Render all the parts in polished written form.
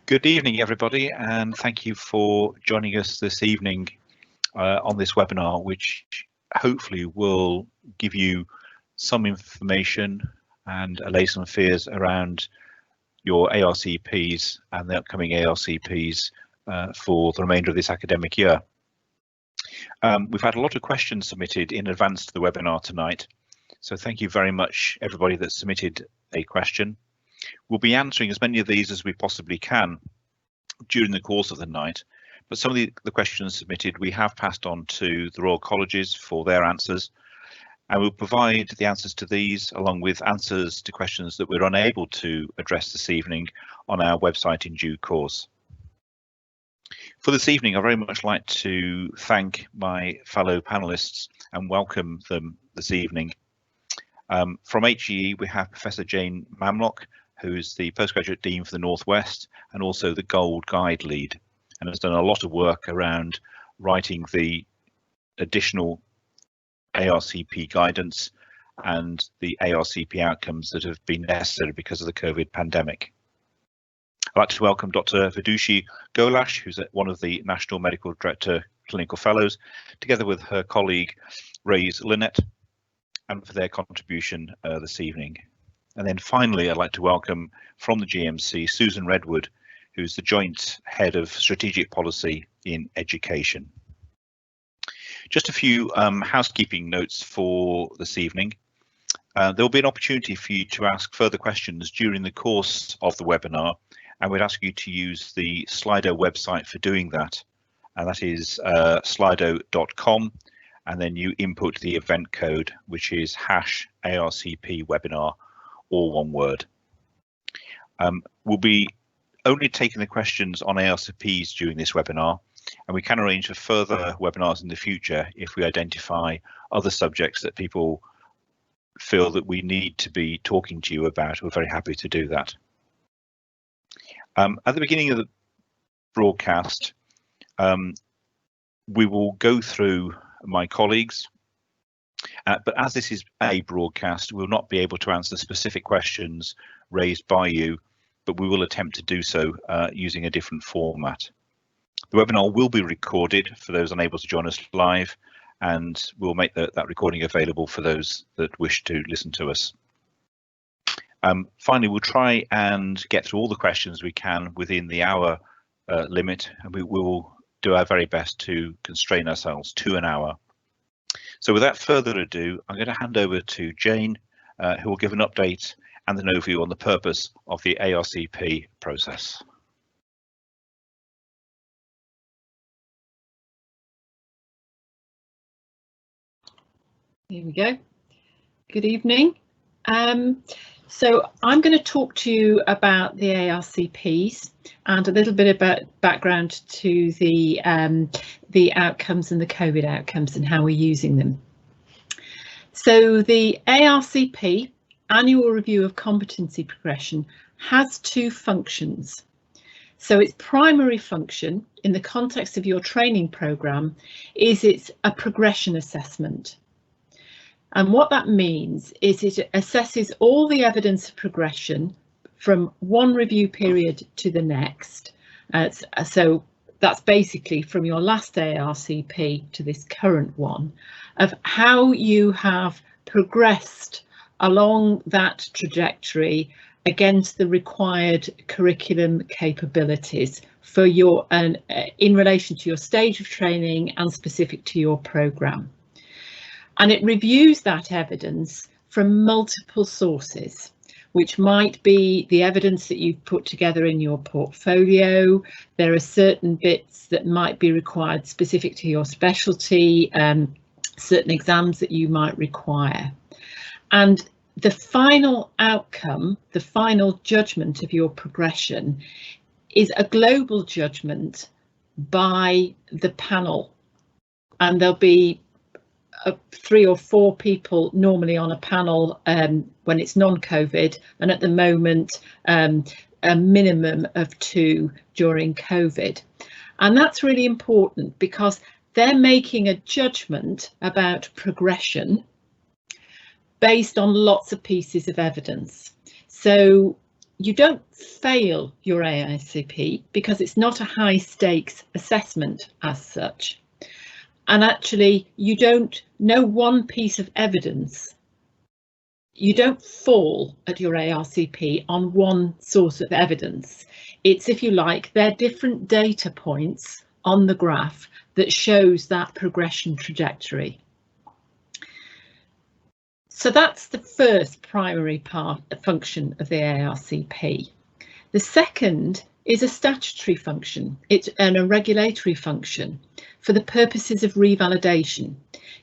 Good evening, everybody, and thank you for joining us this evening on this webinar, which hopefully will give you some information and allay some fears around your ARCPs and the upcoming ARCPs for the remainder of this academic year. We've had a lot of questions submitted in advance to the webinar tonight, so thank you very much, everybody that submitted a question. We'll be answering as many of these as we possibly can during the course of the night, but some of the questions submitted we have passed on to the Royal Colleges for their answers, and we'll provide the answers to these along with answers to questions that we're unable to address this evening on our website in due course. For this evening, I'd very much like to thank my fellow panelists and welcome them this evening. From HEE, we have Professor Jane Mamlock, who is the Postgraduate Dean for the Northwest and also the Gold Guide Lead, and has done a lot of work around writing the additional ARCP guidance and the ARCP outcomes that have been necessary because of the COVID pandemic. I'd like to welcome Dr. Vidushi Golash, who's one of the National Medical Director Clinical Fellows, together with her colleague Ray's Lynette, and for their contribution this evening. And then finally, I'd like to welcome from the GMC Susan Redwood, who's the Joint Head of Strategic Policy in Education. Just a few housekeeping notes for this evening. There will be an opportunity for you to ask further questions during the course of the webinar, and we'd ask you to use the Slido website for doing that. And that is slido.com, and then you input the event code, which is #ARCP webinar, all one word. We'll be only taking the questions on ARCPs during this webinar, and we can arrange for further webinars in the future if we identify other subjects that people feel that we need to be talking to you about. We're very happy to do that. At the beginning of the broadcast, we will go through my colleagues, but as this is a broadcast, we'll not be able to answer specific questions raised by you, but we will attempt to do so using a different format. The webinar will be recorded for those unable to join us live, and we'll make that recording available for those that wish to listen to us. Finally, we'll try and get through all the questions we can within the hour limit, and we will do our very best to constrain ourselves to an hour. So without further ado, I'm going to hand over to Jane, who will give an update and an overview on the purpose of the ARCP process. Here we go. Good evening. So I'm going to talk to you about the ARCPs and a little bit about background to the outcomes and the COVID outcomes and how we're using them. So the ARCP, Annual Review of Competency Progression, has two functions. So its primary function in the context of your training programme is it's a progression assessment. And what that means is it assesses all the evidence of progression from one review period to the next. So that's basically from your last ARCP to this current one, of how you have progressed along that trajectory against the required curriculum capabilities for your in relation to your stage of training and specific to your programme. And it reviews that evidence from multiple sources, which might be the evidence that you've put together in your portfolio. There are certain bits that might be required specific to your specialty, certain exams that you might require. And the final outcome, the final judgment of your progression, is a global judgment by the panel. And there'll be 3 or 4 people normally on a panel when it's non-COVID, and at the moment a minimum of 2 during COVID. And that's really important because they're making a judgment about progression based on lots of pieces of evidence. So you don't fail your ARCP because it's not a high stakes assessment as such. And actually, you don't know one piece of evidence. You don't fall at your ARCP on one source of evidence. It's, if you like, they're different data points on the graph that shows that progression trajectory. So that's the first primary function of the ARCP. The second is a statutory function. It's a regulatory function for the purposes of revalidation.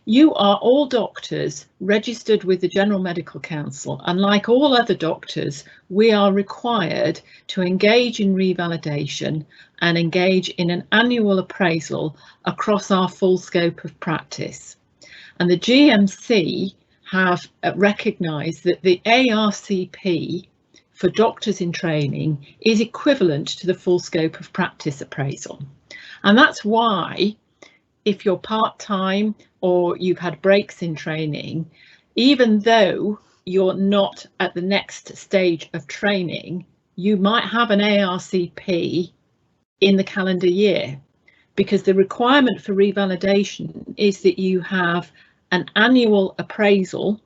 You are all doctors registered with the General Medical Council, and like all other doctors, we are required to engage in revalidation and engage in an annual appraisal across our full scope of practice. And the GMC have recognised that the ARCP for doctors in training is equivalent to the full scope of practice appraisal. And that's why, if you're part-time or you've had breaks in training, even though you're not at the next stage of training, you might have an ARCP in the calendar year, because the requirement for revalidation is that you have an annual appraisal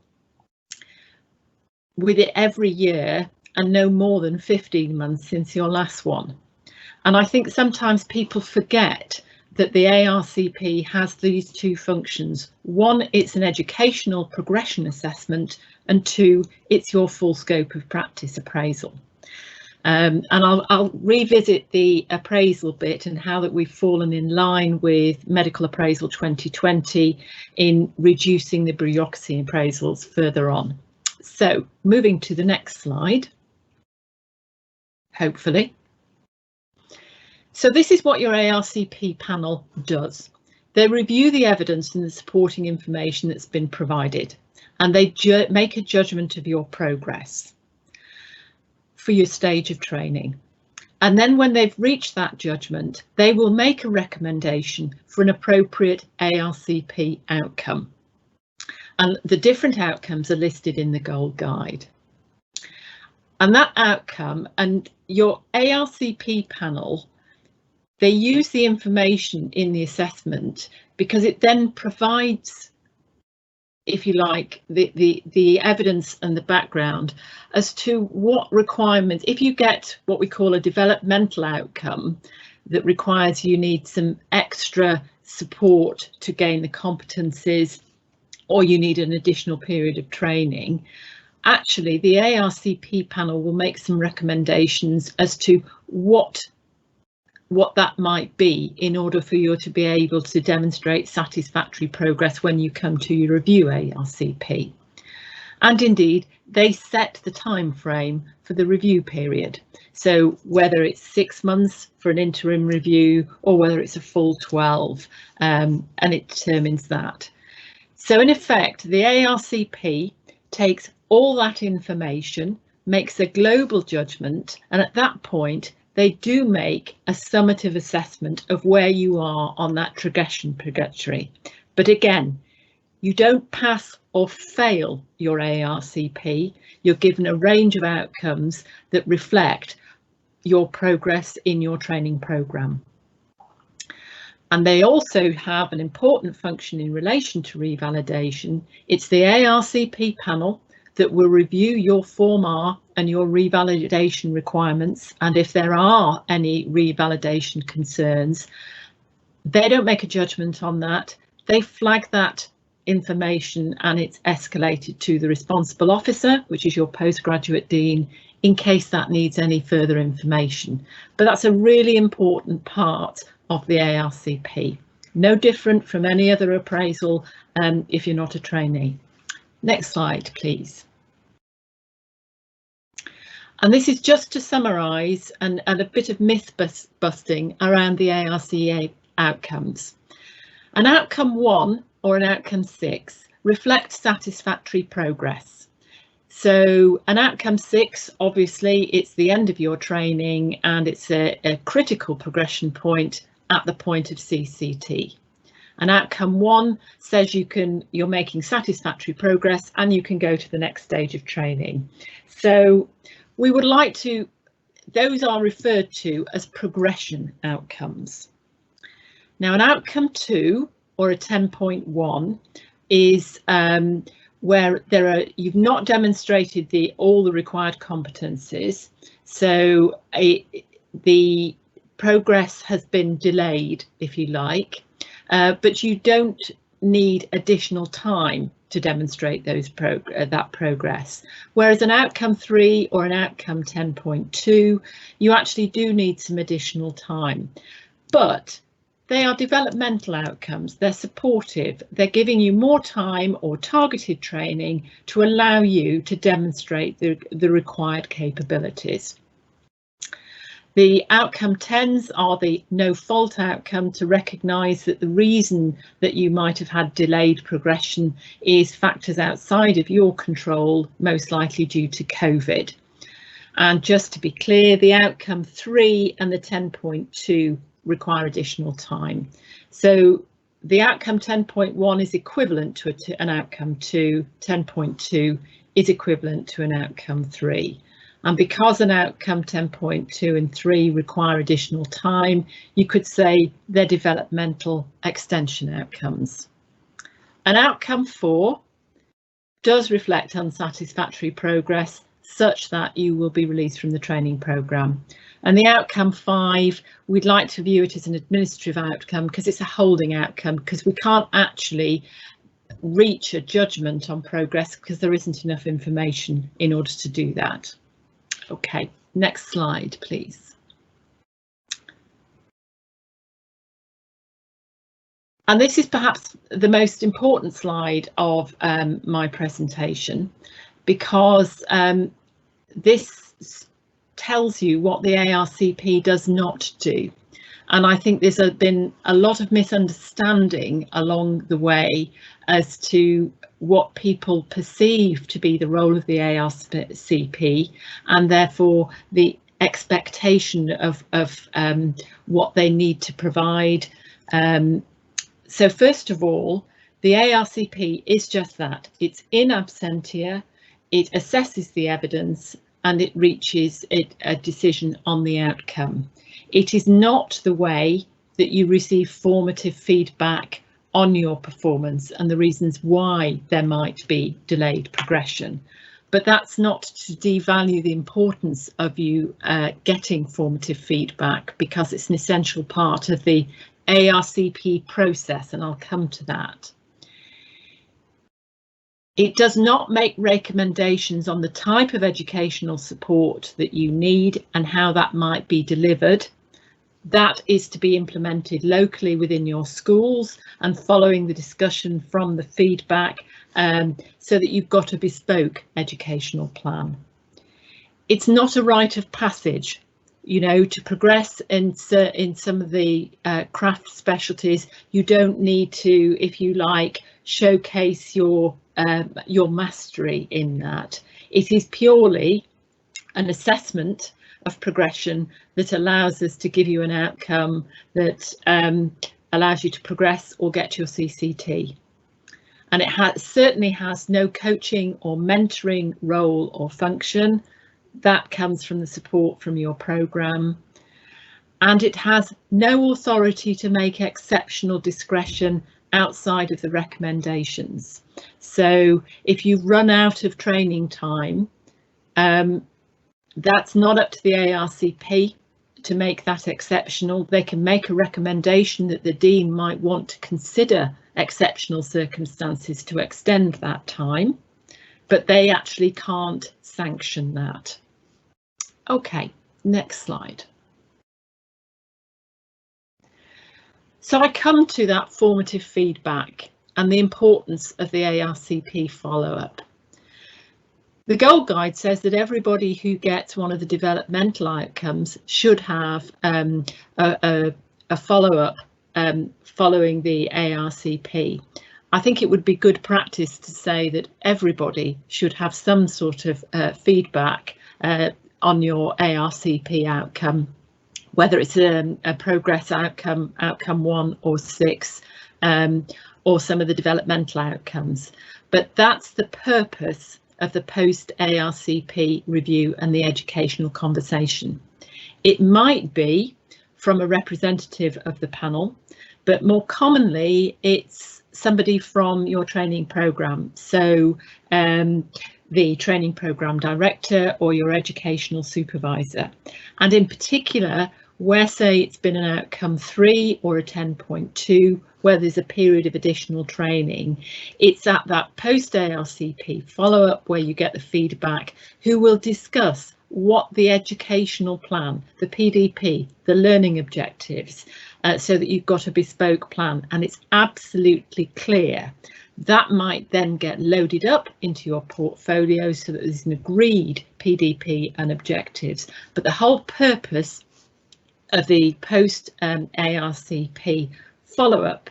with it every year and no more than 15 months since your last one. And I think sometimes people forget that the ARCP has these two functions. One, it's an educational progression assessment, and two, it's your full scope of practice appraisal. And I'll revisit the appraisal bit and how that we've fallen in line with Medical Appraisal 2020 in reducing the bureaucracy appraisals further on. So moving to the next slide, hopefully. So this is what your ARCP panel does. They review the evidence and the supporting information that's been provided, and they make a judgment of your progress for your stage of training. And then when they've reached that judgment, they will make a recommendation for an appropriate ARCP outcome. And the different outcomes are listed in the Gold Guide. And that outcome and your ARCP panel, they use the information in the assessment because it then provides, if you like, the evidence and the background as to what requirements, if you get what we call a developmental outcome that requires you need some extra support to gain the competencies, or you need an additional period of training, actually the ARCP panel will make some recommendations as to what that might be in order for you to be able to demonstrate satisfactory progress when you come to your review ARCP. And indeed, they set the time frame for the review period. So whether it's 6 months for an interim review or whether it's a full 12, and it determines that. So in effect, the ARCP takes all that information, makes a global judgment, and at that point, they do make a summative assessment of where you are on that progression trajectory. But again, you don't pass or fail your ARCP. You're given a range of outcomes that reflect your progress in your training programme. And they also have an important function in relation to revalidation. It's the ARCP panel that will review your Form R and your revalidation requirements, and if there are any revalidation concerns, they don't make a judgment on that. They flag that information and it's escalated to the responsible officer, which is your postgraduate dean, in case that needs any further information. But that's a really important part of the ARCP. No different from any other appraisal if you're not a trainee. Next slide, please. And this is just to summarise and a bit of myth busting around the ARCA outcomes. An outcome 1 or an outcome 6 reflects satisfactory progress. So an outcome 6, obviously, it's the end of your training and it's a critical progression point at the point of CCT. And outcome 1 says you're making satisfactory progress and you can go to the next stage of training. So we would like to, those are referred to as progression outcomes. Now, an outcome 2 or a 10.1 is where you've not demonstrated all the required competencies, so the progress has been delayed, if you like, but you don't need additional time to demonstrate that progress. Whereas an outcome 3 or an outcome 10.2, you actually do need some additional time, but they are developmental outcomes. They're supportive. They're giving you more time or targeted training to allow you to demonstrate the required capabilities. The outcome 10s are the no fault outcome, to recognise that the reason that you might have had delayed progression is factors outside of your control, most likely due to COVID. And just to be clear, the outcome 3 and the 10.2 require additional time. So the outcome 10.1 is equivalent to an outcome 2, 10.2 is equivalent to an outcome 3. And because an outcome 10.2 and 3 require additional time, you could say they're developmental extension outcomes. An outcome 4 does reflect unsatisfactory progress such that you will be released from the training programme. And the outcome 5, we'd like to view it as an administrative outcome because it's a holding outcome, because we can't actually reach a judgment on progress because there isn't enough information in order to do that. Okay, next slide, please. And this is perhaps the most important slide of my presentation, because this tells you what the ARCP does not do. And I think there's been a lot of misunderstanding along the way as to what people perceive to be the role of the ARCP, and therefore the expectation of what they need to provide. So first of all, the ARCP is just that. It's in absentia, it assesses the evidence, and it reaches a decision on the outcome. It is not the way that you receive formative feedback on your performance and the reasons why there might be delayed progression. But that's not to devalue the importance of you getting formative feedback, because it's an essential part of the ARCP process, and I'll come to that. It does not make recommendations on the type of educational support that you need and how that might be delivered. That is to be implemented locally within your schools and following the discussion from the feedback, so that you've got a bespoke educational plan. It's not a rite of passage. You know, to progress in some of the craft specialties, you don't need to, if you like, showcase your mastery in that. It is purely an assessment of progression that allows us to give you an outcome that allows you to progress or get your CCT. And it certainly has no coaching or mentoring role or function. That comes from the support from your programme. And it has no authority to make exceptional discretion outside of the recommendations. So if you run out of training time, that's not up to the ARCP to make that exceptional. They can make a recommendation that the Dean might want to consider exceptional circumstances to extend that time, but they actually can't sanction that. Okay, next slide. So I come to that formative feedback and the importance of the ARCP follow-up. The Gold Guide says that everybody who gets one of the developmental outcomes should have a follow-up following the ARCP. I think it would be good practice to say that everybody should have some sort of feedback on your ARCP outcome, whether it's a progress outcome, outcome 1 or 6, or some of the developmental outcomes. But that's the purpose of the post-ARCP review and the educational conversation. It might be from a representative of the panel, but more commonly it's somebody from your training programme. So the training programme director or your educational supervisor. And in particular, where say it's been an outcome 3 or a 10.2, where there's a period of additional training, it's at that post-ARCP follow-up where you get the feedback, who will discuss what the educational plan, the PDP, the learning objectives, so that you've got a bespoke plan and it's absolutely clear. That might then get loaded up into your portfolio so that there's an agreed PDP and objectives. But the whole purpose of the post ARCP follow-up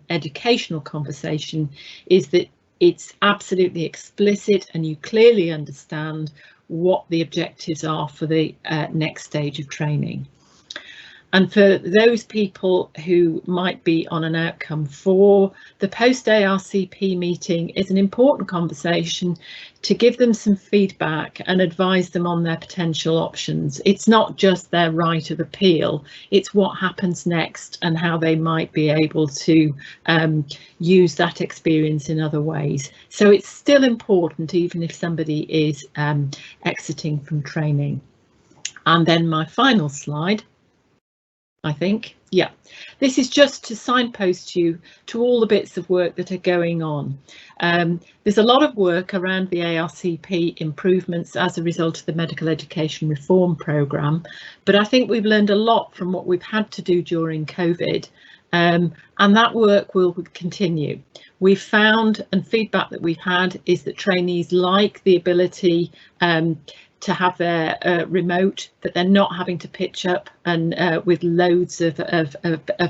educational conversation is that it's absolutely explicit and you clearly understand what the objectives are for the next stage of training. And for those people who might be on an outcome 4, the post-ARCP meeting is an important conversation to give them some feedback and advise them on their potential options. It's not just their right of appeal, it's what happens next and how they might be able to use that experience in other ways. So it's still important even if somebody is exiting from training. And then my final slide, I think, yeah, this is just to signpost you to all the bits of work that are going on. There's a lot of work around the ARCP improvements as a result of the medical education reform programme, but I think we've learned a lot from what we've had to do during COVID, and that work will continue. We've found, and feedback that we've had, is that trainees like the ability to have their remote, that they're not having to pitch up and with loads of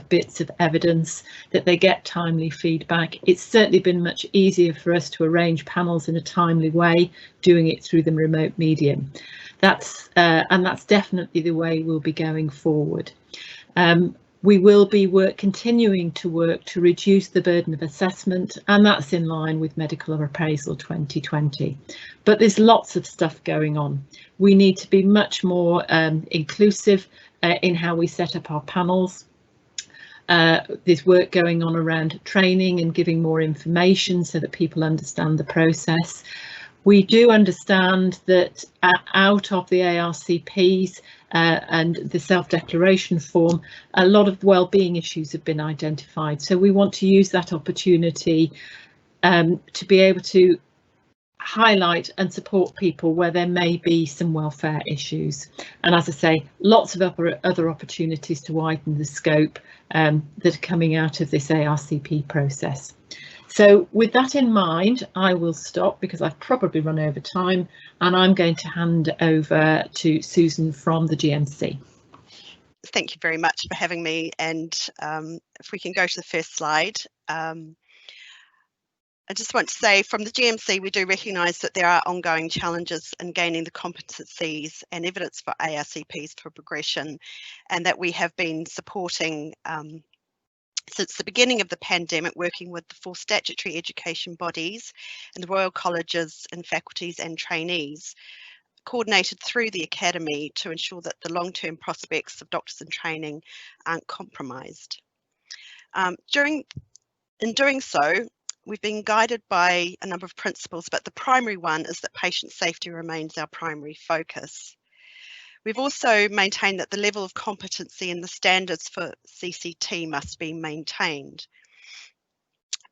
bits of evidence, that they get timely feedback. It's certainly been much easier for us to arrange panels in a timely way, doing it through the remote medium. That's definitely the way we'll be going forward. We will be continuing to work to reduce the burden of assessment, and that's in line with Medical Appraisal 2020. But there's lots of stuff going on. We need to be much more inclusive in how we set up our panels. There's work going on around training and giving more information so that people understand the process. We do understand that out of the ARCPs and the self-declaration form, a lot of well-being issues have been identified. So we want to use that opportunity to be able to highlight and support people where there may be some welfare issues. And as I say, lots of other opportunities to widen the scope that are coming out of this ARCP process. So with that in mind, I will stop because I've probably run over time, and I'm going to hand over to Susan from the GMC. Thank you very much for having me, and if we can go to the first slide. I just want to say from the GMC, we do recognise that there are ongoing challenges in gaining the competencies and evidence for ARCPs for progression, and that we have been supporting since the beginning of the pandemic, working with the 4 statutory education bodies and the Royal Colleges and faculties and trainees, coordinated through the Academy to ensure that the long-term prospects of doctors in training aren't compromised. In doing so, we've been guided by a number of principles, but the primary one is that patient safety remains our primary focus. We've also maintained that the level of competency and the standards for CCT must be maintained.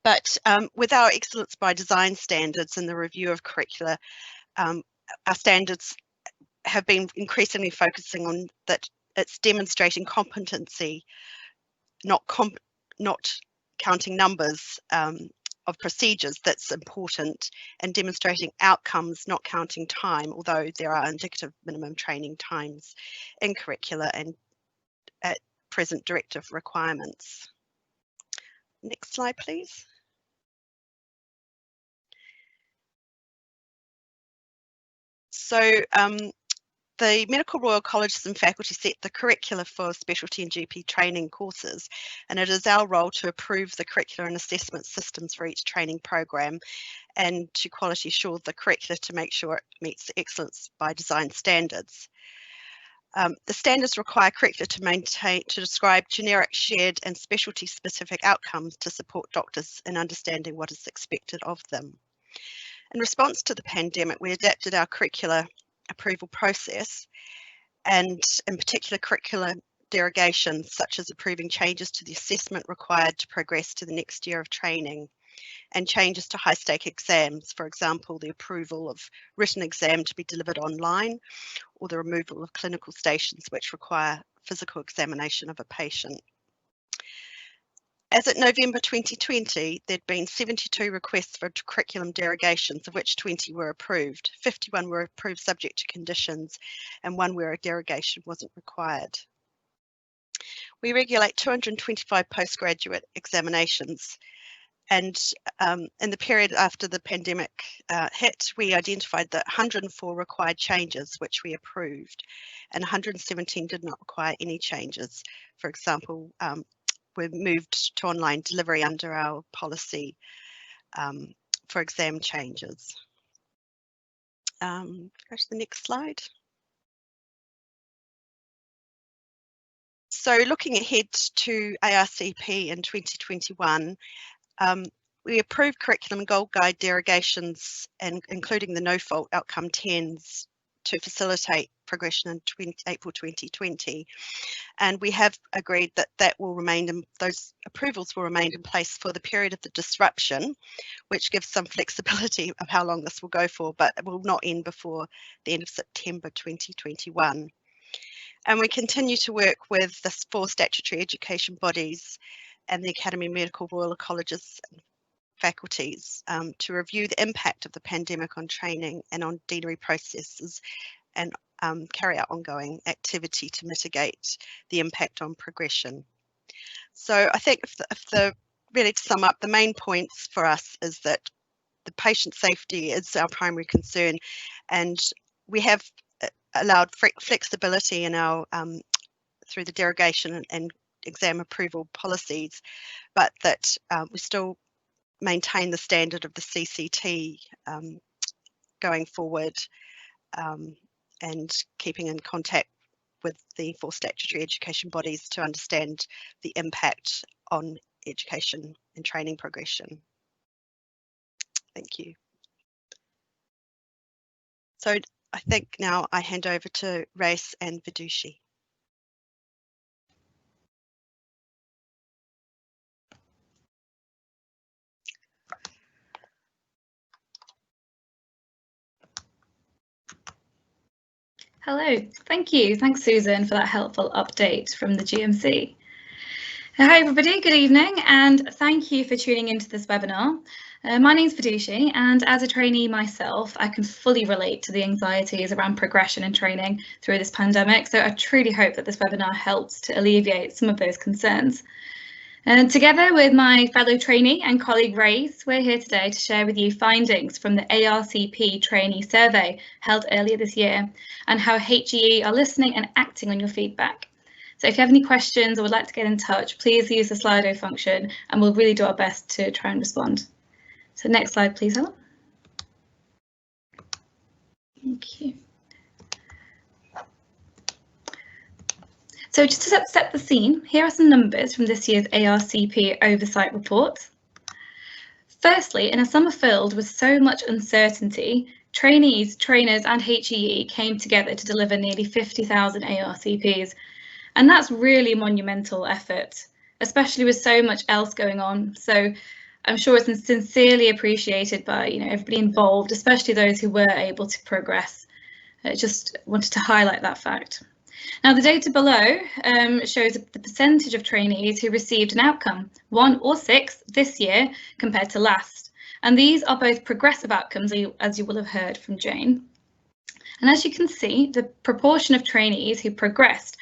But with our excellence by design standards and the review of curricula, our standards have been increasingly focusing on that it's demonstrating competency, not counting numbers of procedures that's important, and demonstrating outcomes, not counting time, although there are indicative minimum training times in curricula and at present directive requirements. Next slide, please. So The Medical Royal Colleges and faculty set the curricula for specialty and GP training courses, and it is our role to approve the curricula and assessment systems for each training program and to quality assure the curricula to make sure it meets the excellence by design standards. The standards require curricula to describe generic, shared and specialty specific outcomes to support doctors in understanding what is expected of them. In response to the pandemic, we adapted our curricular approval process, and in particular curricular derogations such as approving changes to the assessment required to progress to the next year of training and changes to high stake exams, for example the approval of written exam to be delivered online or the removal of clinical stations which require physical examination of a patient. As at November 2020, there'd been 72 requests for curriculum derogations, of which 20 were approved. 51 were approved subject to conditions, and 1 where a derogation wasn't required. We regulate 225 postgraduate examinations, and in the period after the pandemic hit, we identified that 104 required changes, which we approved, and 117 did not require any changes. For example, we moved to online delivery under our policy for exam changes. Go to the next slide. So looking ahead to ARCP in 2021, we approved curriculum and goal guide derogations, and including the no-fault outcome 10s to facilitate progression in April 2020. And we have agreed that those approvals will remain in place for the period of the disruption, which gives some flexibility of how long this will go for, but it will not end before the end of September 2021. And we continue to work with the 4 statutory education bodies and the Academy of Medical Royal Colleges and faculties to review the impact of the pandemic on training and on deanery processes, and carry out ongoing activity to mitigate the impact on progression. So I think really to sum up, the main points for us is that the patient safety is our primary concern, and we have allowed flexibility in our through the derogation and exam approval policies, but that we still maintain the standard of the CCT going forward, and keeping in contact with the 4 statutory education bodies to understand the impact on education and training progression. Thank you. So I think now I hand over to Race and Vidushi. Hello, thank you. Thanks, Susan, for that helpful update from the GMC. Hi, everybody. Good evening, and thank you for tuning into this webinar. My name's Vidushi, and as a trainee myself, I can fully relate to the anxieties around progression and training through this pandemic, so I truly hope that this webinar helps to alleviate some of those concerns. And together with my fellow trainee and colleague Race, we're here today to share with you findings from the ARCP trainee survey held earlier this year, and how HEE are listening and acting on your feedback. So if you have any questions or would like to get in touch, please use the Slido function and we'll really do our best to try and respond. So next slide, please, Helen. Thank you. So just to set the scene, here are some numbers from this year's ARCP Oversight Report. Firstly, in a summer filled with so much uncertainty, trainees, trainers and HEE came together to deliver nearly 50,000 ARCPs. And that's really a monumental effort, especially with so much else going on. So I'm sure it's sincerely appreciated by everybody involved, especially those who were able to progress. I just wanted to highlight that fact. Now, the data below shows the percentage of trainees who received an outcome, 1 or 6, this year compared to last. And these are both progressive outcomes, as you will have heard from Jane. And as you can see, the proportion of trainees who progressed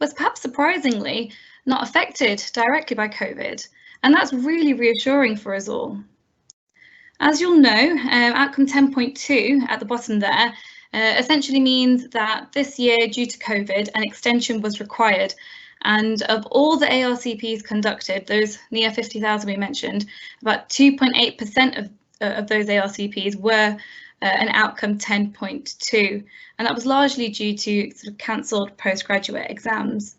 was perhaps surprisingly not affected directly by COVID. And that's really reassuring for us all. As you'll know, outcome 10.2 at the bottom there essentially means that this year, due to COVID, an extension was required. And of all the ARCPs conducted, those near 50,000 we mentioned, about 2.8% of those ARCPs were an outcome 10.2, and that was largely due to sort of cancelled postgraduate exams.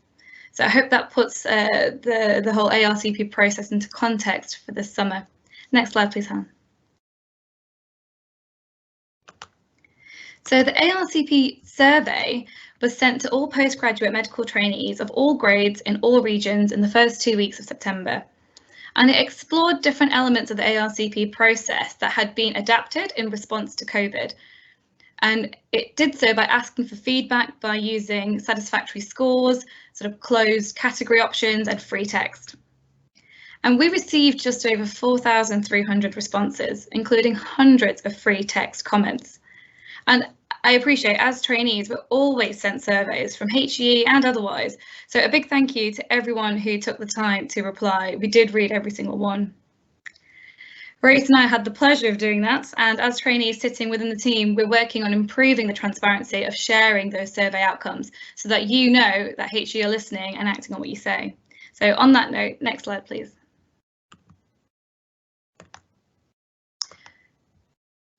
So I hope that puts the whole ARCP process into context for this summer. Next slide, please, Han. So the ARCP survey was sent to all postgraduate medical trainees of all grades in all regions in the first 2 weeks of September. And it explored different elements of the ARCP process that had been adapted in response to COVID. And it did so by asking for feedback by using satisfactory scores, sort of closed category options and free text. And we received just over 4,300 responses, including hundreds of free text comments. And I appreciate, as trainees, we're always sent surveys from HE and otherwise. So a big thank you to everyone who took the time to reply. We did read every single one. Grace and I had the pleasure of doing that, and as trainees sitting within the team, we're working on improving the transparency of sharing those survey outcomes so that you know that HE are listening and acting on what you say. So on that note, next slide, please.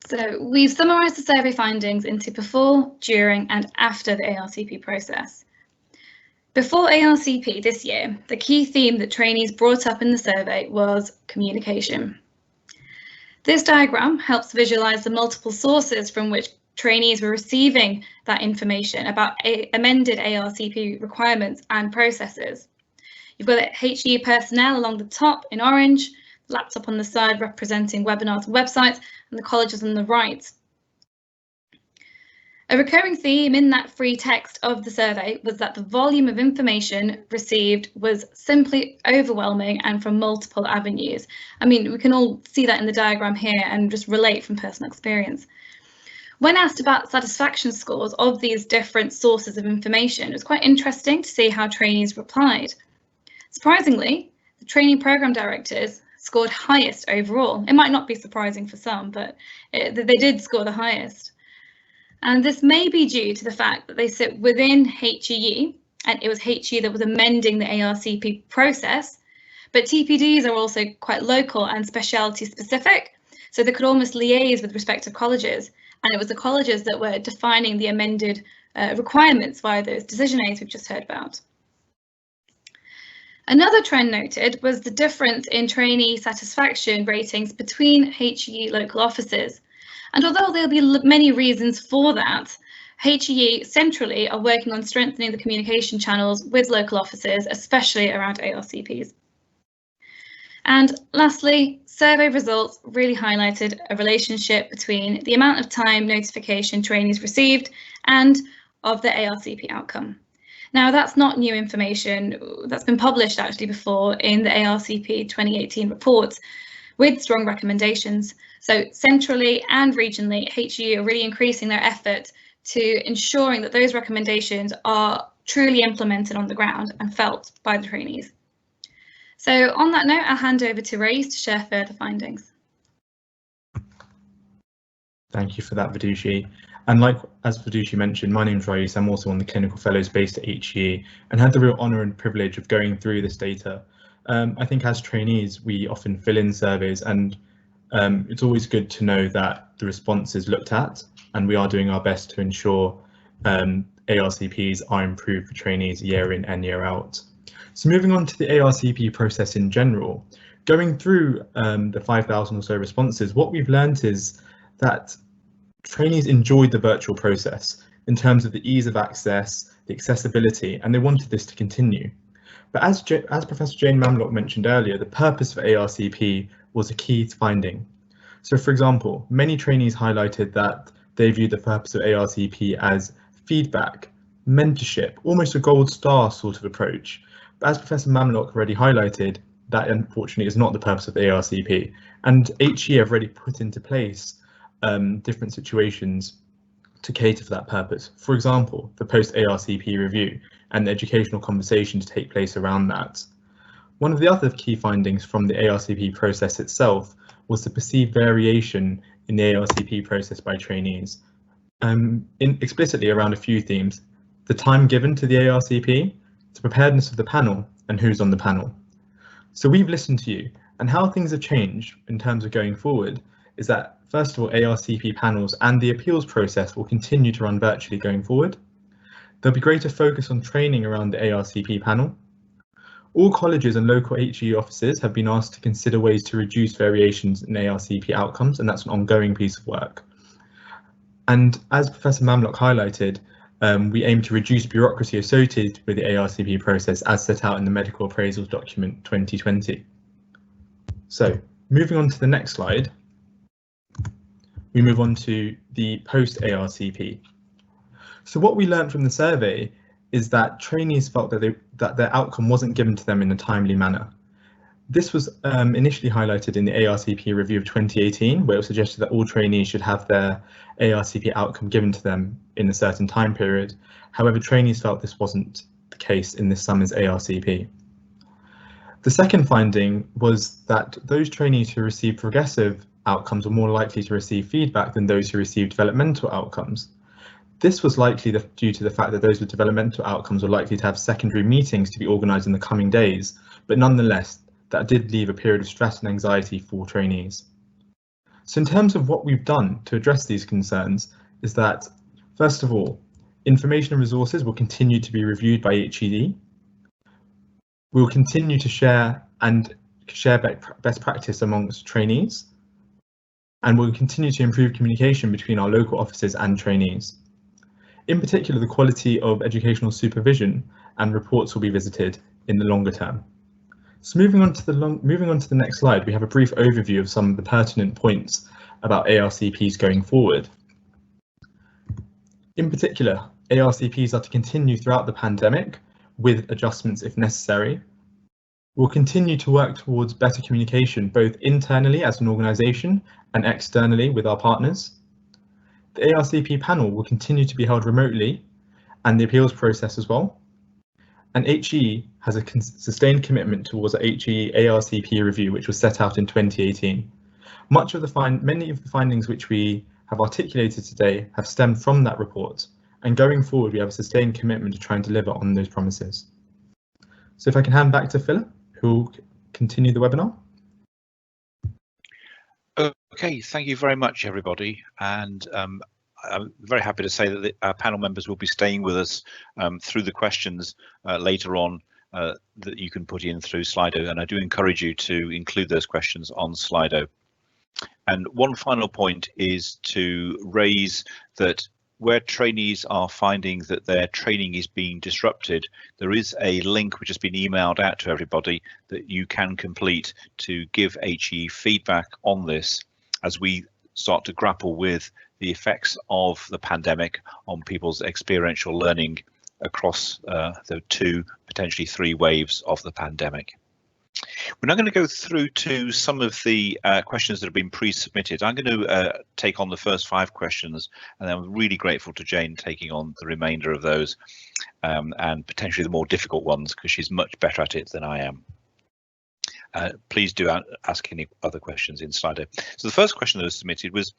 So we've summarised the survey findings into before, during and after the ARCP process. Before ARCP this year, the key theme that trainees brought up in the survey was communication. This diagram helps visualise the multiple sources from which trainees were receiving that information about amended ARCP requirements and processes. You've got HE personnel along the top in orange, laptop on the side representing webinars and websites, and the colleges on the right. A recurring theme in that free text of the survey was that the volume of information received was simply overwhelming and from multiple avenues. I mean, we can all see that in the diagram here and just relate from personal experience. When asked about satisfaction scores of these different sources of information, it was quite interesting to see how trainees replied. Surprisingly, the trainee programme directors scored highest overall. It might not be surprising for some, but they did score the highest. And this may be due to the fact that they sit within HE, and it was HE that was amending the ARCP process, but TPDs are also quite local and speciality specific, so they could almost liaise with respective colleges, and it was the colleges that were defining the amended requirements via those decision aids we've just heard about. Another trend noted was the difference in trainee satisfaction ratings between HE local offices. And although there'll be many reasons for that, HE centrally are working on strengthening the communication channels with local offices, especially around ARCPs. And lastly, survey results really highlighted a relationship between the amount of time notification trainees received and of the ARCP outcome. Now, that's not new information. That's been published actually before in the ARCP 2018 reports with strong recommendations. So centrally and regionally, HE are really increasing their effort to ensuring that those recommendations are truly implemented on the ground and felt by the trainees. So on that note, I'll hand over to Ray's to share further findings. Thank you for that, Vidushi. And like as Vidushi mentioned, my name's Rais. I'm also one of the clinical fellows based at HE and had the real honour and privilege of going through this data. I think as trainees, we often fill in surveys, and it's always good to know that the response is looked at, and we are doing our best to ensure ARCPs are improved for trainees year in and year out. So moving on to the ARCP process in general, going through the 5,000 or so responses, what we've learned is that trainees enjoyed the virtual process in terms of the ease of access, the accessibility, and they wanted this to continue. But as Professor Jane Mamlock mentioned earlier, the purpose for ARCP was a key finding. So for example, many trainees highlighted that they viewed the purpose of ARCP as feedback, mentorship, almost a gold star sort of approach. But as Professor Mamlock already highlighted, that unfortunately is not the purpose of the ARCP. And HE have already put into place different situations to cater for that purpose. For example, the post-ARCP review and the educational conversation to take place around that. One of the other key findings from the ARCP process itself was the perceived variation in the ARCP process by trainees. explicitly around a few themes: the time given to the ARCP, the preparedness of the panel, and who's on the panel. So we've listened to you, and how things have changed in terms of going forward is that, first of all, ARCP panels and the appeals process will continue to run virtually going forward. There'll be greater focus on training around the ARCP panel. All colleges and local HE offices have been asked to consider ways to reduce variations in ARCP outcomes, and that's an ongoing piece of work. And as Professor Mamlock highlighted, we aim to reduce bureaucracy associated with the ARCP process as set out in the Medical Appraisals Document 2020. So moving on to the next slide, we move on to the post-ARCP. So what we learned from the survey is that trainees felt that their outcome wasn't given to them in a timely manner. This was initially highlighted in the ARCP review of 2018, where it was suggested that all trainees should have their ARCP outcome given to them in a certain time period. However, trainees felt this wasn't the case in this summer's ARCP. The second finding was that those trainees who received progressive outcomes were more likely to receive feedback than those who received developmental outcomes. This was likely due to the fact that those with developmental outcomes were likely to have secondary meetings to be organised in the coming days, but nonetheless, that did leave a period of stress and anxiety for trainees. So in terms of what we've done to address these concerns is that, first of all, information and resources will continue to be reviewed by HED. We'll continue to share best practice amongst trainees, and we'll continue to improve communication between our local offices and trainees. In particular, the quality of educational supervision and reports will be visited in the longer term. So moving on to the next slide, we have a brief overview of some of the pertinent points about ARCPs going forward. In particular, ARCPs are to continue throughout the pandemic with adjustments if necessary. We'll continue to work towards better communication, both internally as an organisation and externally with our partners. The ARCP panel will continue to be held remotely, and the appeals process as well. And HE has a sustained commitment towards a HE ARCP review, which was set out in 2018. Many of the findings which we have articulated today have stemmed from that report, and going forward we have a sustained commitment to try and deliver on those promises. So if I can hand back to Philip, who will continue the webinar. Okay, thank you very much, everybody, and I'm very happy to say that our panel members will be staying with us through the questions later on that you can put in through Slido, and I do encourage you to include those questions on Slido. And one final point is to raise that where trainees are finding that their training is being disrupted, there is a link which has been emailed out to everybody that you can complete to give HE feedback on this as we start to grapple with the effects of the pandemic on people's experiential learning across the 2, potentially 3 waves of the pandemic. We're now going to go through to some of the questions that have been pre-submitted. I'm going to take on the first 5 questions, and I'm really grateful to Jane taking on the remainder of those and potentially the more difficult ones because she's much better at it than I am. Please do ask any other questions in Slido. So the first question that was submitted was,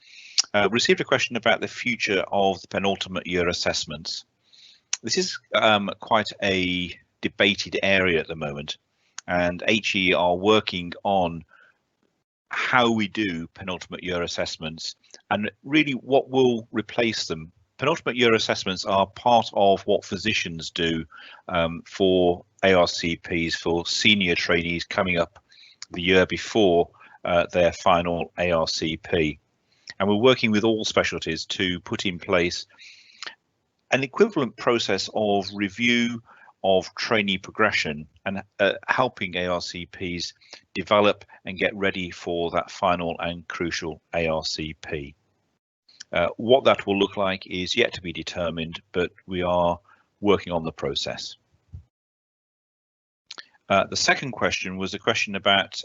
received a question about the future of the penultimate year assessments. This is quite a debated area at the moment, and HE are working on how we do penultimate year assessments and really what will replace them. Penultimate year assessments are part of what physicians do for ARCPs for senior trainees coming up the year before their final ARCP. And we're working with all specialties to put in place an equivalent process of review of trainee progression and helping ARCPs develop and get ready for that final and crucial ARCP. What that will look like is yet to be determined, but we are working on the process. The second question was a question about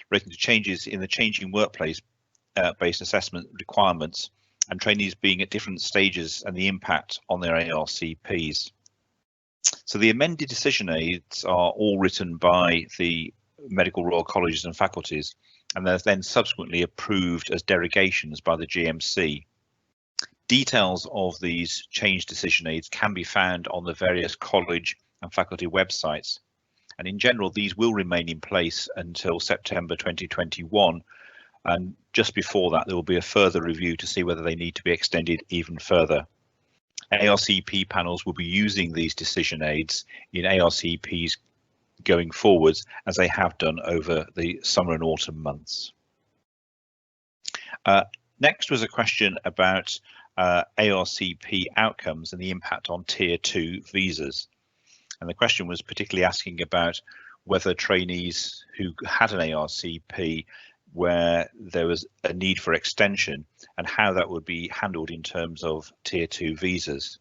relating to changes in the changing workplace based assessment requirements and trainees being at different stages and the impact on their ARCPs. So the amended decision aids are all written by the medical royal colleges and faculties, and they're then subsequently approved as derogations by the GMC. Details of these change decision aids can be found on the various college and faculty websites, and in general these will remain in place until September 2021, and just before that there will be a further review to see whether they need to be extended even further. ARCP panels will be using these decision aids in ARCPs going forwards, as they have done over the summer and autumn months. Next was a question about ARCP outcomes and the impact on Tier 2 visas. And the question was particularly asking about whether trainees who had an ARCP where there was a need for extension and how that would be handled in terms of Tier 2 visas.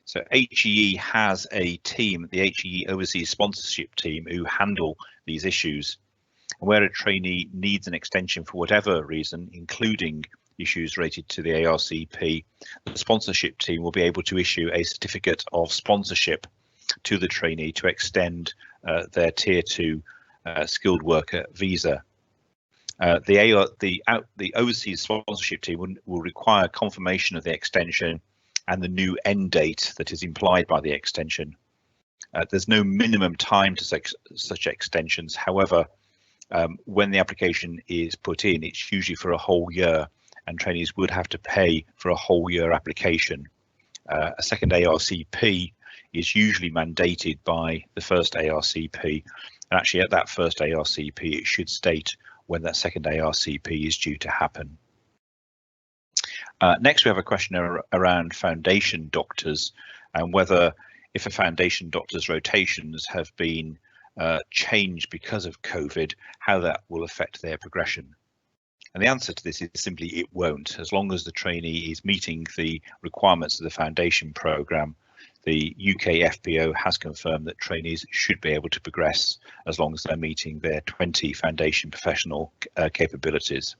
So HEE has a team, the HEE Overseas Sponsorship Team, who handle these issues. And where a trainee needs an extension for whatever reason, including issues related to the ARCP, the sponsorship team will be able to issue a certificate of sponsorship to the trainee to extend their Tier 2 skilled worker visa. The overseas sponsorship team will require confirmation of the extension and the new end date that is implied by the extension. There's no minimum time to such extensions. However, when the application is put in, it's usually for a whole year, and trainees would have to pay for a whole year application. A second ARCP is usually mandated by the first ARCP, and actually at that first ARCP it should state when that second ARCP is due to happen. Next we have a question around foundation doctors and whether, if a foundation doctor's rotations have been changed because of COVID, how that will affect their progression. And the answer to this is simply it won't. As long as the trainee is meeting the requirements of the foundation programme, the UK FPO has confirmed that trainees should be able to progress as long as they're meeting their 20 foundation professional capabilities.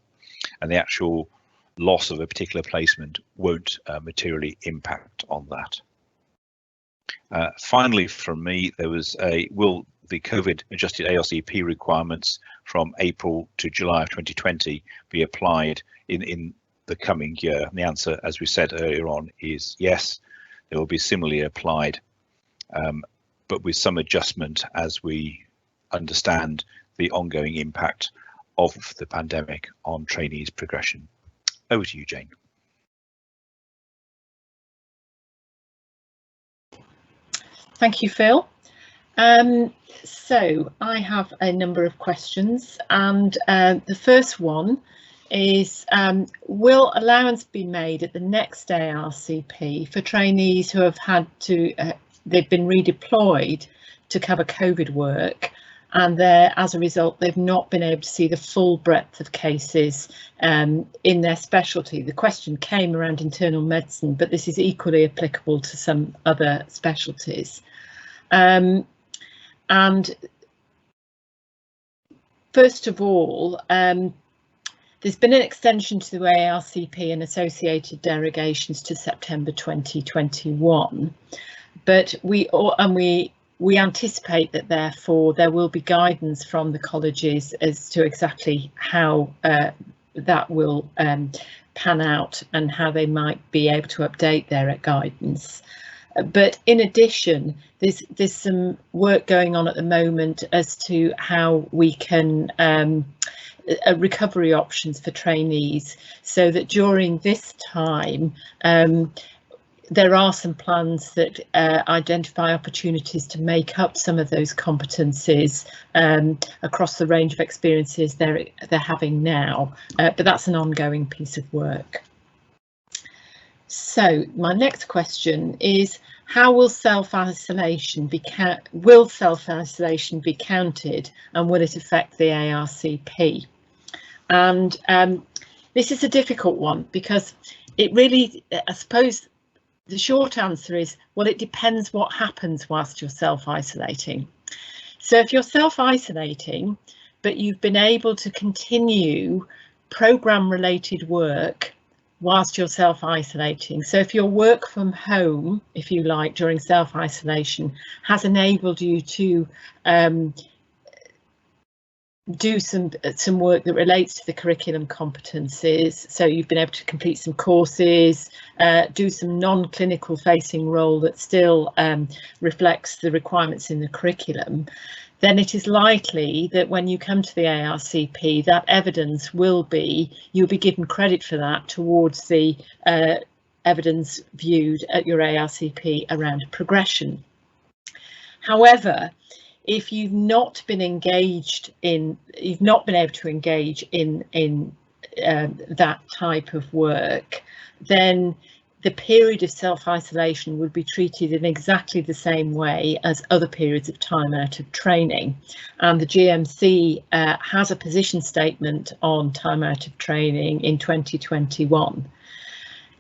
And the actual loss of a particular placement won't materially impact on that. Finally, from me, there was will the COVID adjusted ARCP requirements from April to July of 2020 be applied in the coming year? And the answer, as we said earlier on, is yes. They will be similarly applied, but with some adjustment as we understand the ongoing impact of the pandemic on trainees' progression. Over to you, Jane. Thank you, Phil. So I have a number of questions, and the first one is, will allowance be made at the next ARCP for trainees who have had to, they've been redeployed to cover COVID work, and as a result they've not been able to see the full breadth of cases in their specialty? The question came around internal medicine, but this is equally applicable to some other specialties. And first of all, there's been an extension to the ARCP and associated derogations to September 2021, but we anticipate that therefore there will be guidance from the colleges as to exactly how that will pan out and how they might be able to update their guidance. But in addition, there's some work going on at the moment as to how we can recovery options for trainees, so that during this time there are some plans that identify opportunities to make up some of those competencies across the range of experiences they're having now, but that's an ongoing piece of work. So my next question is, how will self-isolation be counted, and will it affect the ARCP? And this is a difficult one, because it really, I suppose the short answer is, well, it depends what happens whilst you're self-isolating. So if you're self-isolating, but you've been able to continue programme related work whilst you're self-isolating, so if your work from home, if you like, during self-isolation has enabled you to do some work that relates to the curriculum competencies. So you've been able to complete some courses, do some non-clinical facing role that still reflects the requirements in the curriculum, then it is likely that when you come to the ARCP, that evidence will be, you'll be given credit for that towards the evidence viewed at your ARCP around progression. However, if you've not been engaged in, you've not been able to engage in that type of work, then the period of self-isolation would be treated in exactly the same way as other periods of time out of training. And the GMC has a position statement on time out of training in 2021.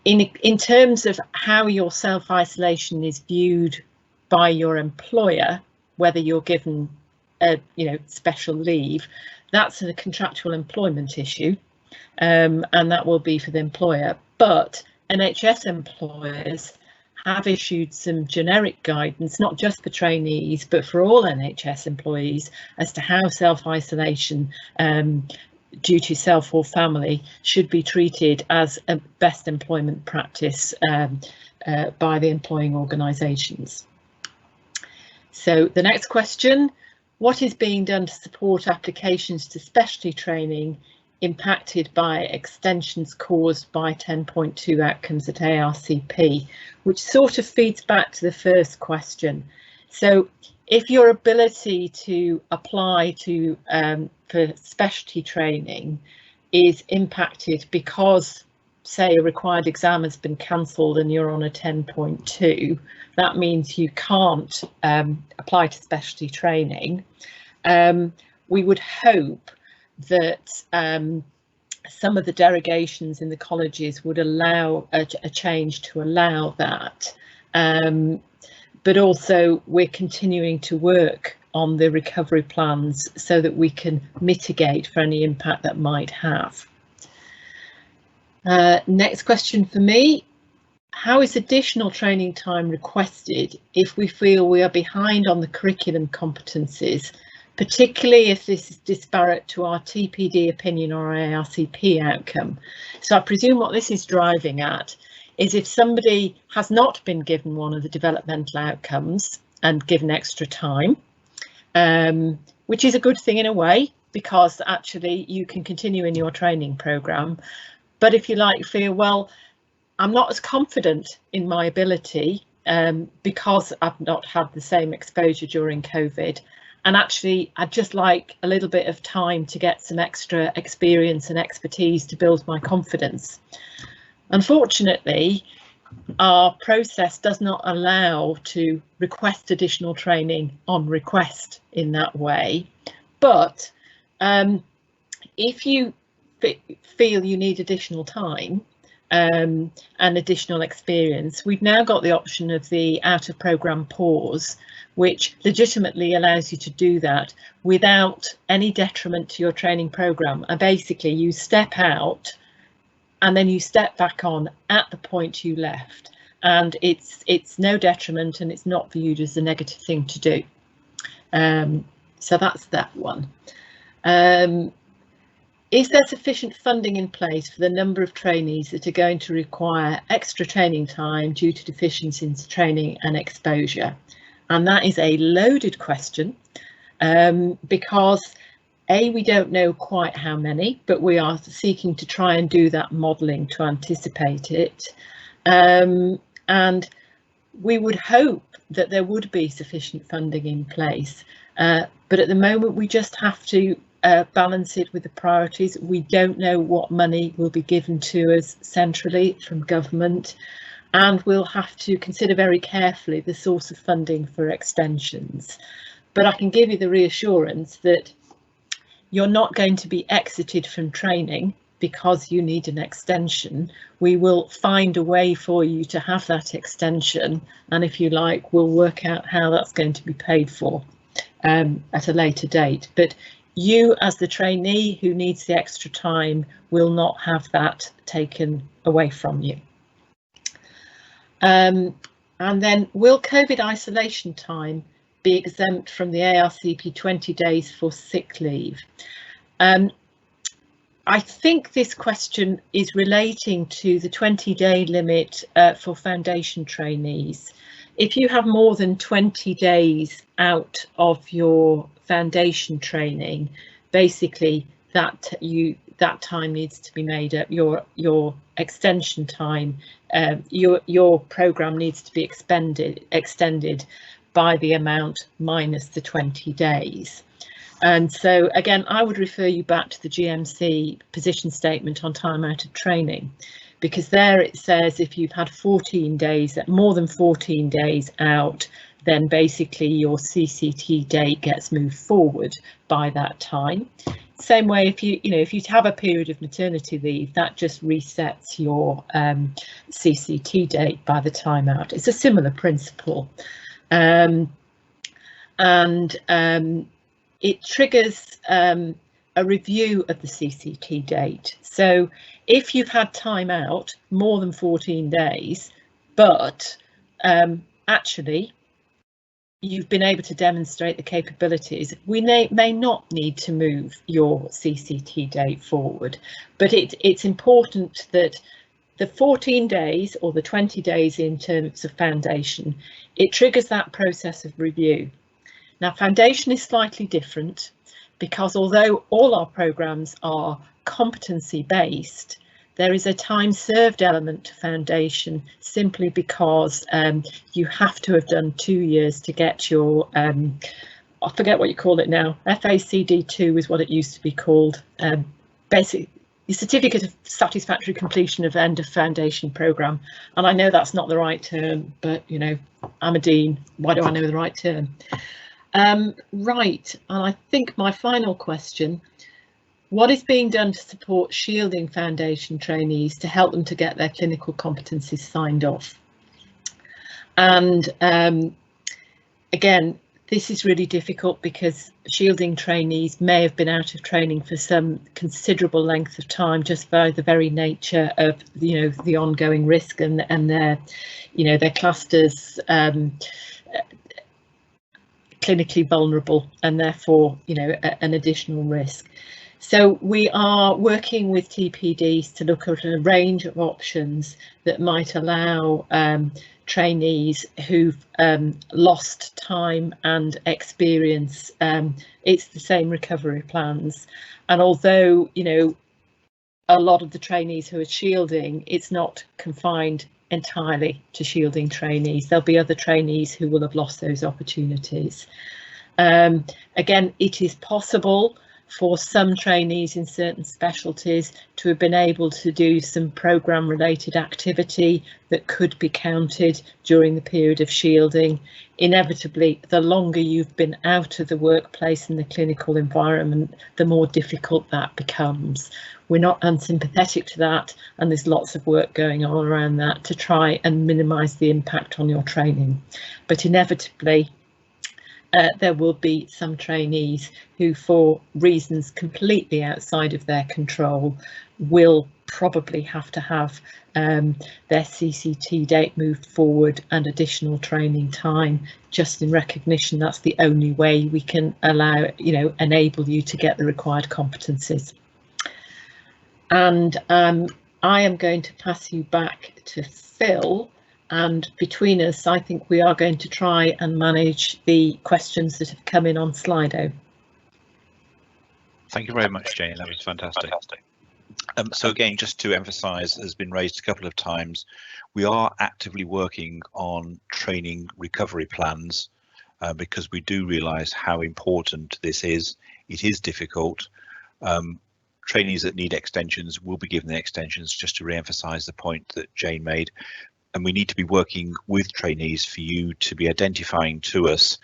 In terms of how your self-isolation is viewed by your employer, whether you're given special leave, that's a contractual employment issue, and that will be for the employer. But NHS employers have issued some generic guidance, not just for trainees, but for all NHS employees, as to how self-isolation due to self or family should be treated as a best employment practice by the employing organisations. So the next question, what is being done to support applications to specialty training impacted by extensions caused by 10.2 outcomes at ARCP, which sort of feeds back to the first question. So if your ability to apply to for specialty training is impacted because, say, a required exam has been cancelled and you're on a 10.2, that means you can't apply to specialty training. We would hope that some of the derogations in the colleges would allow a change to allow that. But also we're continuing to work on the recovery plans so that we can mitigate for any impact that might have. Next question for me. How is additional training time requested if we feel we are behind on the curriculum competencies, particularly if this is disparate to our TPD opinion or ARCP outcome? So I presume what this is driving at is if somebody has not been given one of the developmental outcomes and given extra time, which is a good thing in a way, because actually you can continue in your training programme. But if you feel, well, I'm not as confident in my ability because I've not had the same exposure during COVID. And actually, I'd just like a little bit of time to get some extra experience and expertise to build my confidence. Unfortunately, our process does not allow to request additional training on request in that way. But if you feel you need additional time and additional experience, we've now got the option of the out of programme pause, which legitimately allows you to do that without any detriment to your training programme. And basically you step out and then you step back on at the point you left, and it's no detriment and it's not viewed as a negative thing to do. So that's that one. Is there sufficient funding in place for the number of trainees that are going to require extra training time due to deficiencies in training and exposure? And that is a loaded question because we don't know quite how many, but we are seeking to try and do that modelling to anticipate it. And we would hope that there would be sufficient funding in place. But at the moment, we just have to balance it with the priorities. We don't know what money will be given to us centrally from government, and we'll have to consider very carefully the source of funding for extensions. But I can give you the reassurance that you're not going to be exited from training because you need an extension. We will find a way for you to have that extension, and if you like, we'll work out how that's going to be paid for at a later date. But you, as the trainee who needs the extra time, will not have that taken away from you. And then, will COVID isolation time be exempt from the ARCP 20 days for sick leave. I think this question is relating to the 20-day limit for foundation trainees. If you have more than 20 days out of your foundation training, basically that time needs to be made up. Your extension time, your programme needs to be extended by the amount minus the 20 days. And so again, I would refer you back to the GMC position statement on time out of training, because there it says if you've had 14 days, more than 14 days out, then basically your CCT date gets moved forward by that time. Same way, if you have a period of maternity leave, that just resets your CCT date by the time out. It's a similar principle, it triggers a review of the CCT date. So if you've had time out more than 14 days, but actually you've been able to demonstrate the capabilities, we may not need to move your CCT date forward. But it's important that the 14 days or the 20 days in terms of foundation, it triggers that process of review. Now, foundation is slightly different, because although all our programmes are competency based, there is a time served element to foundation, simply because you have to have done 2 years to get your, I forget what you call it now, FACD2 is what it used to be called, basic your certificate of satisfactory completion of end of foundation programme. And I know that's not the right term, but you know, I'm a dean, why do I know the right term? Right, and I think my final question, what is being done to support shielding foundation trainees to help them to get their clinical competencies signed off? And again, this is really difficult because shielding trainees may have been out of training for some considerable length of time, just by the very nature of, you know, the ongoing risk, and they're, you know, they're classed as clinically vulnerable, and therefore, you know, an additional risk. So we are working with TPDs to look at a range of options that might allow trainees who've lost time and experience. It's the same recovery plans, and although, you know, a lot of the trainees who are shielding, it's not confined entirely to shielding trainees. There'll be other trainees who will have lost those opportunities. Again, it is possible for some trainees in certain specialties to have been able to do some programme related activity that could be counted during the period of shielding. Inevitably, the longer you've been out of the workplace and the clinical environment, the more difficult that becomes. We're not unsympathetic to that, and there's lots of work going on around that to try and minimise the impact on your training. But inevitably, there will be some trainees who, for reasons completely outside of their control, will probably have to have their CCT date moved forward and additional training time, just in recognition that's the only way we can allow, you know, enable you to get the required competencies. And I am going to pass you back to Phil. And between us, I think we are going to try and manage the questions that have come in on Slido. Thank you very much, Jane. That was fantastic. So again, just to emphasise, has been raised a couple of times, we are actively working on training recovery plans because we do realise how important this is. It is difficult. Trainees that need extensions will be given the extensions, just to re-emphasise the point that Jane made. And we need to be working with trainees for you to be identifying to us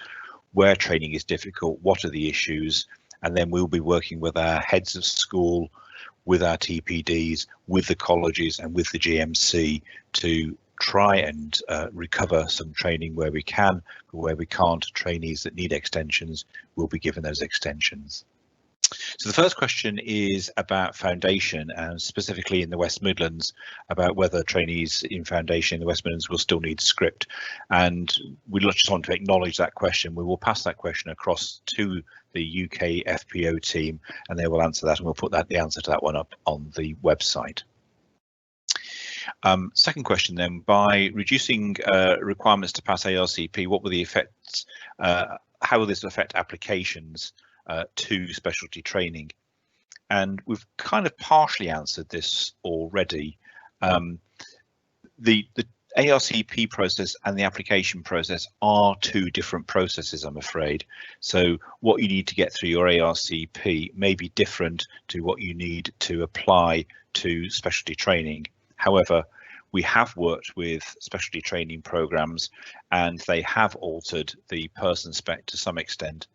where training is difficult, what are the issues, and then we'll be working with our heads of school, with our TPDs, with the colleges and with the GMC to try and recover some training where we can, but where we can't, trainees that need extensions will be given those extensions. So the first question is about foundation, and specifically in the West Midlands, about whether trainees in foundation in the West Midlands will still need script. And we just want to acknowledge that question. We will pass that question across to the UK FPO team, and they will answer that, and we'll put the answer to that one up on the website. Second question then, by reducing requirements to pass ARCP, what will the effects, how will this affect applications to specialty training? And we've kind of partially answered this already. The ARCP process and the application process are two different processes, I'm afraid. So what you need to get through your ARCP may be different to what you need to apply to specialty training. However, we have worked with specialty training programs, and they have altered the person spec to some extent.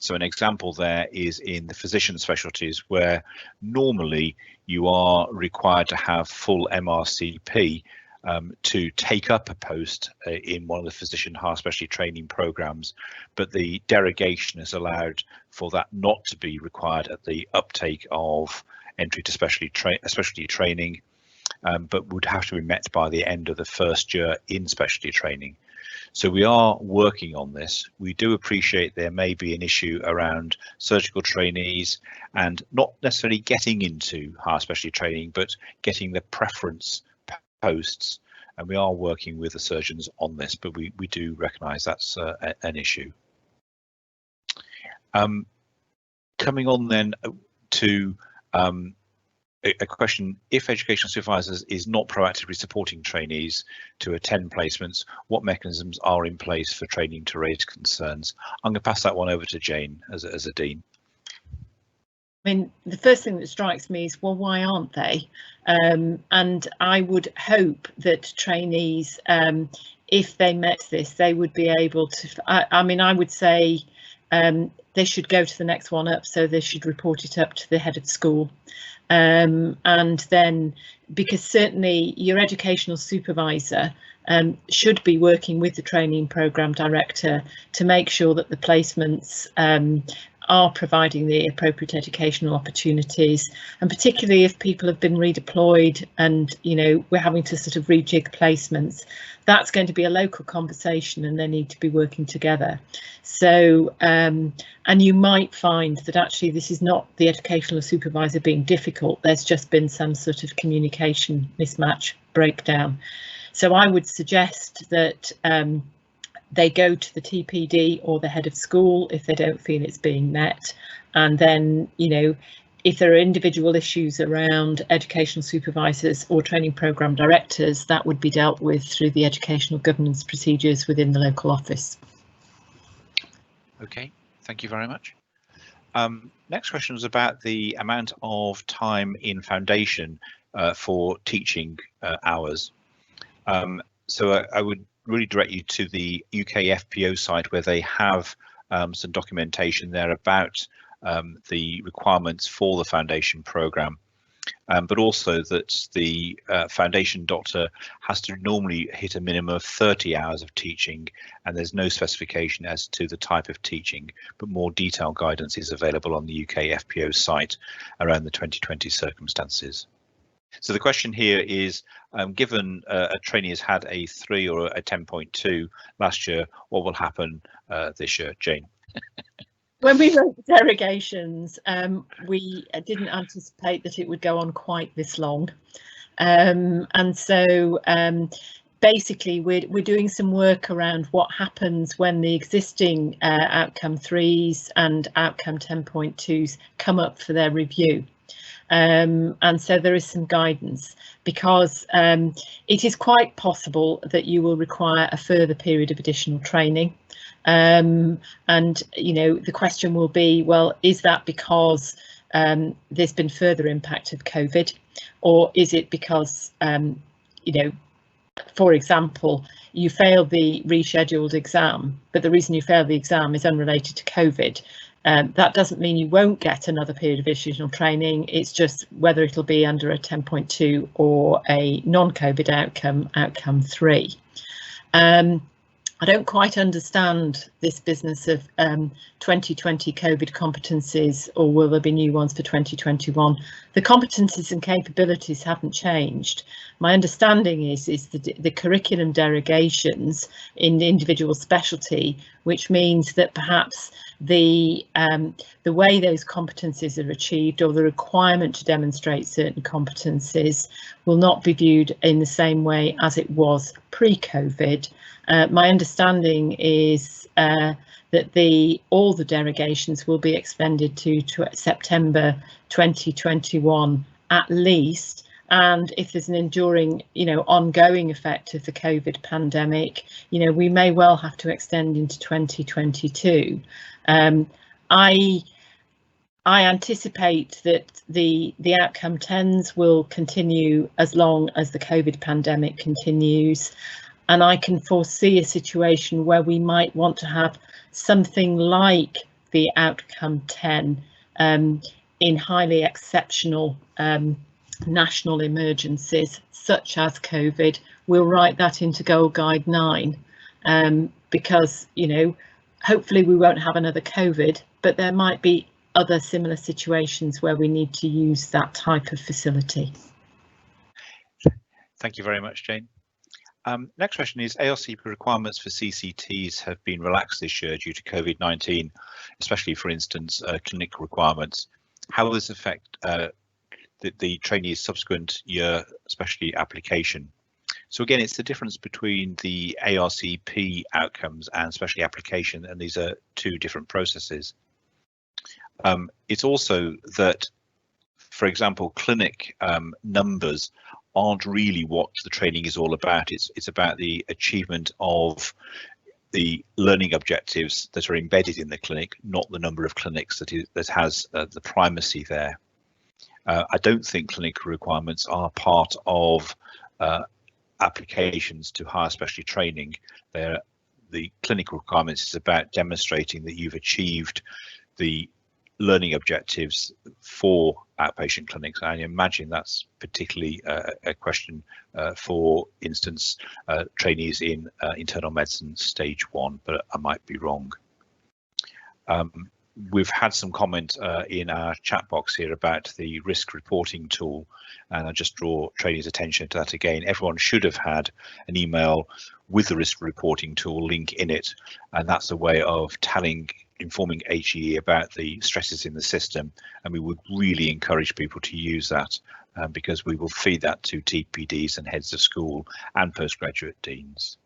So an example there is in the physician specialties, where normally you are required to have full MRCP to take up a post in one of the physician higher specialty training programs, but the derogation has allowed for that not to be required at the uptake of entry to specialty training, but would have to be met by the end of the first year in specialty training. So we are working on this. We do appreciate there may be an issue around surgical trainees and not necessarily getting into higher specialty training, but getting the preference posts. And we are working with the surgeons on this, but we do recognise that's an issue. Coming on then to a question: if educational supervisors is not proactively supporting trainees to attend placements, what mechanisms are in place for training to raise concerns? I'm going to pass that one over to Jane as a dean. I mean, the first thing that strikes me is, well, why aren't they? And I would hope that trainees, if they met this, they would be able to, I mean, I would say they should go to the next one up, so they should report it up to the head of school. And then, because certainly your educational supervisor should be working with the training programme director to make sure that the placements are providing the appropriate educational opportunities, and particularly if people have been redeployed and, you know, we're having to sort of rejig placements, that's going to be a local conversation and they need to be working together. So and you might find that actually this is not the educational supervisor being difficult, there's just been some sort of communication mismatch breakdown. So I would suggest that they go to the TPD or the head of school if they don't feel it's being met, and then, you know, if there are individual issues around educational supervisors or training programme directors, that would be dealt with through the educational governance procedures within the local office. Okay, thank you very much. Next question was about the amount of time in foundation for teaching hours. So I would really direct you to the UK FPO site, where they have some documentation there about the requirements for the foundation programme, but also that the foundation doctor has to normally hit a minimum of 30 hours of teaching, and there's no specification as to the type of teaching, but more detailed guidance is available on the UK FPO site around the 2020 circumstances. So the question here is, given a trainee has had a 3 or a 10.2 last year, what will happen this year? Jane. When we wrote the derogations, we didn't anticipate that it would go on quite this long. And so basically we're doing some work around what happens when the existing outcome 3s and outcome 10.2s come up for their review. And so there is some guidance, because it is quite possible that you will require a further period of additional training. And, you know, the question will be, well, is that because there's been further impact of COVID, or is it because, you know, for example, you failed the rescheduled exam, but the reason you failed the exam is unrelated to COVID. That doesn't mean you won't get another period of additional training. It's just whether it'll be under a 10.2 or a non-COVID outcome 3. I don't quite understand this business of 2020 COVID competencies, or will there be new ones for 2021? The competencies and capabilities haven't changed. My understanding is the curriculum derogations in the individual specialty, which means that perhaps the way those competencies are achieved, or the requirement to demonstrate certain competencies, will not be viewed in the same way as it was pre-COVID. My understanding is that all the derogations will be extended to September 2021 at least, and if there's an enduring, ongoing effect of the COVID pandemic, we may well have to extend into 2022. I anticipate that the outcome 10s will continue as long as the COVID pandemic continues. And I can foresee a situation where we might want to have something like the outcome 10 in highly exceptional national emergencies, such as COVID. We'll write that into Goal Guide 9 because, hopefully we won't have another COVID, but there might be other similar situations where we need to use that type of facility. Thank you very much, Jane. Next question is, ARCP requirements for CCTs have been relaxed this year due to COVID-19, especially, for instance, clinic requirements. How will this affect the trainee's subsequent year specialty application? So again, it's the difference between the ARCP outcomes and specialty application, and these are two different processes. It's also that, for example, clinic numbers aren't really what the training is all about. It's about the achievement of the learning objectives that are embedded in the clinic, not the number of clinics that has the primacy there. I don't think clinical requirements are part of applications to higher specialty training. The clinical requirements is about demonstrating that you've achieved the learning objectives for outpatient clinics. I imagine that's particularly a question for instance trainees in internal medicine stage 1, but I might be wrong. We've had some comment in our chat box here about the risk reporting tool, and I just draw trainees' attention to that again. Everyone should have had an email with the risk reporting tool link in it, and that's a way of informing HE about the stresses in the system, and we would really encourage people to use that because we will feed that to TPDs and heads of school and postgraduate deans.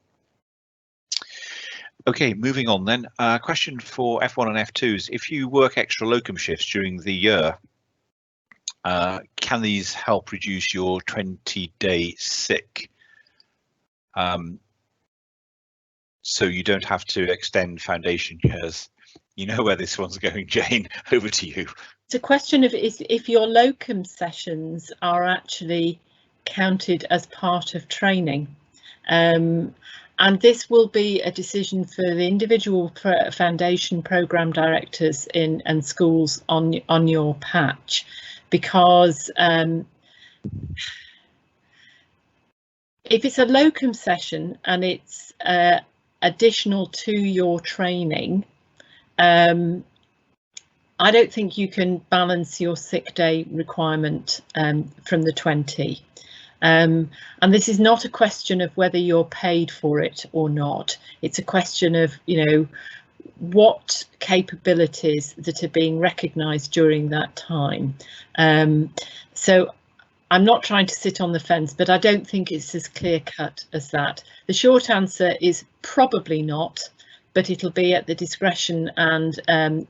Okay, moving on then. Question for F1 and F2s. If you work extra locum shifts during the year, can these help reduce your 20-day sick? So you don't have to extend foundation years. You know where this one's going, Jane. Over to you. It's a question of if your locum sessions are actually counted as part of training. And this will be a decision for the individual foundation programme directors and schools on your patch, because if it's a locum session and it's additional to your training, I don't think you can balance your sick day requirement from the 20. And this is not a question of whether you're paid for it or not. It's a question of, what capabilities that are being recognised during that time. So I'm not trying to sit on the fence, but I don't think it's as clear cut as that. The short answer is probably not, but it'll be at the discretion, and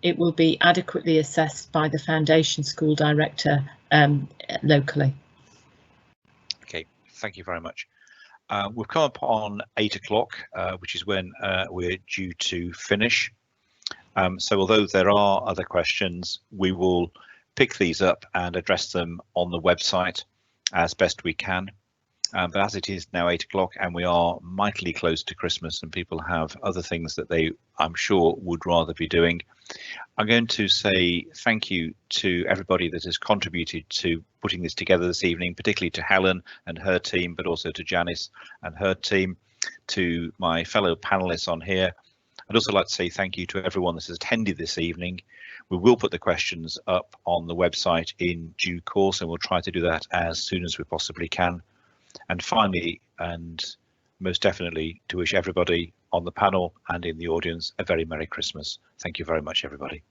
it will be adequately assessed by the foundation school director locally. Okay, thank you very much. We've come up on 8 o'clock, which is when we're due to finish. So although there are other questions, we will pick these up and address them on the website as best we can. But as it is now 8 o'clock and we are mightily close to Christmas and people have other things that they, I'm sure, would rather be doing, I'm going to say thank you to everybody that has contributed to putting this together this evening, particularly to Helen and her team, but also to Janice and her team. to my fellow panelists on here. I'd also like to say thank you to everyone that has attended this evening. We will put the questions up on the website in due course, and we'll try to do that as soon as we possibly can. And finally, and most definitely, to wish everybody on the panel and in the audience a very Merry Christmas. Thank you very much, everybody.